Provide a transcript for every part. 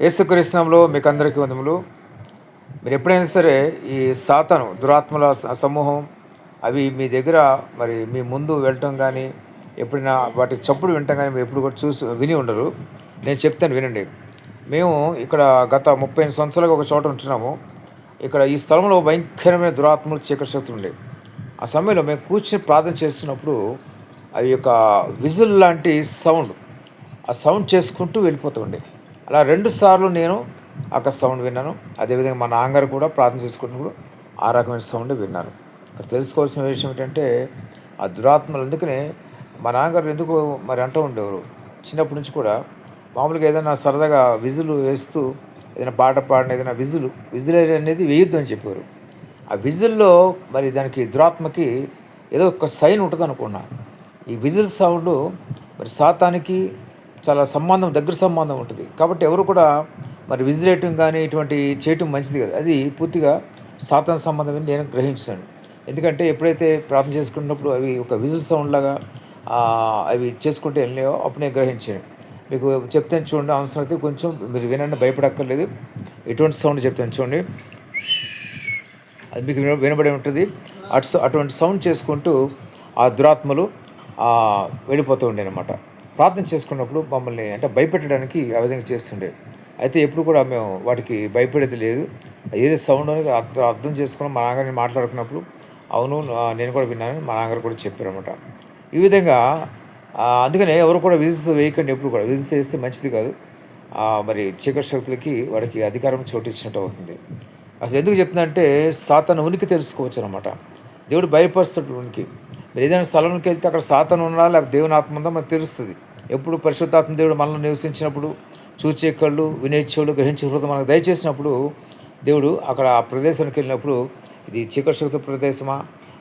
యేసుక్రీస్తు నామములో మీకు అందరికీ వందములు. మీరు ఎప్పుడైనా సరే ఈ సాతాను దురాత్మల సమూహం అవి మీ దగ్గర మరి మీ ముందు వెళ్ళటం కానీ ఎప్పుడైనా వాటి చప్పుడు వినటం కానీ మీరు ఎప్పుడు కూడా విని ఉండరు. నేను చెప్తాను వినండి. మేము ఇక్కడ గత 35 సంవత్సరాలుగా ఒక చోట ఉంటున్నాము. ఇక్కడ ఈ స్థలంలో భయంకరమైన దురాత్మలు చీకటి శక్తులు ఉండేవి. ఆ సమయంలో మేము కూర్చొని ప్రార్థన చేస్తున్నప్పుడు అవి యొక్క విజిల్ లాంటి సౌండ్, ఆ సౌండ్ చేసుకుంటూ వెళ్ళిపోతూ ఉండే. అలా 2 సార్లు నేను అక్కడ సౌండ్ విన్నాను. అదేవిధంగా మా నాన్నగారు కూడా ప్రార్థన చేసుకున్నప్పుడు ఆ రకమైన సౌండ్ విన్నారు. ఇక్కడ తెలుసుకోవాల్సిన విషయం ఏంటంటే ఆ దురాత్మలు, అందుకనే మా నాన్నగారు ఎందుకు మరి అంటూ ఉండేవారు, చిన్నప్పటి నుంచి కూడా మామూలుగా ఏదైనా సరదాగా విజులు వేస్తూ ఏదైనా పాట పాడిన ఏదైనా విజిల్ అనేది వేయొద్దు అని చెప్పారు. ఆ విజిల్లో మరి దానికి దురాత్మకి ఏదో ఒక సైన్ ఉంటుంది అనుకున్నా. ఈ విజిల్ సౌండ్ మరి సాతానికి చాలా దగ్గర సంబంధం ఉంటుంది. కాబట్టి ఎవరు కూడా మరి విజిలేయటం కానీ ఇటువంటి చేయటం మంచిది కదా. అది పూర్తిగా సాతాను సంబంధం అని నేను గ్రహించాను. ఎందుకంటే ఎప్పుడైతే ప్రార్థన చేసుకున్నప్పుడు అవి ఒక విజిల్ సౌండ్ లాగా అవి చేసుకుంటే వెళ్ళాయో అప్పుడు నేను గ్రహించాను. మీకు చెప్తాను చూడండి, అవసరం అయితే కొంచెం మీరు వినండి, భయపడక్కర్లేదు. ఎటువంటి సౌండ్ చెప్తాను చూడండి, అది మీకు వినబడి ఉంటుంది. అటువంటి సౌండ్ చేసుకుంటూ ఆ దురాత్మలు వెళ్ళిపోతూ ఉండే అనమాట. ప్రార్థన చేసుకున్నప్పుడు మమ్మల్ని అంటే భయపెట్టడానికి ఆ విధంగా చేస్తుండే. అయితే ఎప్పుడు కూడా మేము వాటికి భయపడేది లేదు. ఏది సౌండ్ అనేది అర్థం చేసుకుని మా నాన్నగారిని మాట్లాడుకున్నప్పుడు అవును నేను కూడా విన్నాను, మా నాన్నగారు కూడా చెప్పారనమాట. ఈ విధంగా అందుకనే ఎవరు కూడా విజిల్స్ వేయకండి. ఎప్పుడు కూడా విజిల్స్ వేస్తే మంచిది కాదు. మరి చీకటి శక్తులకి వాడికి అధికారం చోటిచ్చినట్టు అవుతుంది. అసలు ఎందుకు చెప్తుందంటే సాతాను ఉనికి తెలుసుకోవచ్చు అనమాట. దేవుడు బయలుపరుస్తాడు ఉనికి. మీరు ఏదైనా స్థలంలోకి వెళ్తే అక్కడ సాతాను ఉన్నా లేకపోతే దేవుని ఆత్మ ఉందా మనకు తెలుస్తుంది. ఎప్పుడు పరిశుద్ధాత్మ దేవుడు మనల్ని నివసించినప్పుడు, చూచే కళ్ళు, వినే చెవులు, గ్రహించే హృదయం మనకు దయచేసినప్పుడు, దేవుడు అక్కడ ఆ ప్రదేశానికి వెళ్ళినప్పుడు ఇది చీకటి శక్తి ప్రదేశమా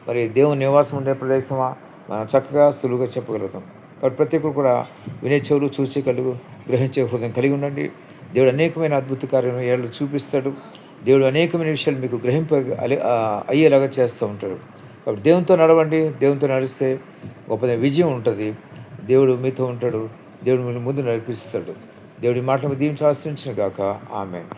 మరి దేవుని నివాసం ఉండే ప్రదేశమా మనం చక్కగా సులువుగా చెప్పగలుగుతాం. కాబట్టి ప్రతి ఒక్కరు కూడా వినే చెవులు, చూచే కళ్ళు, గ్రహించే హృదయం కలిగి ఉండండి. దేవుడు అనేకమైన అద్భుత కార్యాలు చూపిస్తాడు. దేవుడు అనేకమైన విషయాలు మీకు అయ్యేలాగా చేస్తూ ఉంటాడు. కాబట్టి దేవునితో నడవండి. దేవునితో నడిస్తే గొప్ప విజయం ఉంటుంది. దేవుడు మీతో ఉంటాడు. దేవుడు మిమ్మల్ని ముందు నడిపిస్తాడు. దేవుడి మాటలు దీవించి ఆశీర్వదించును గాక. ఆమేన్.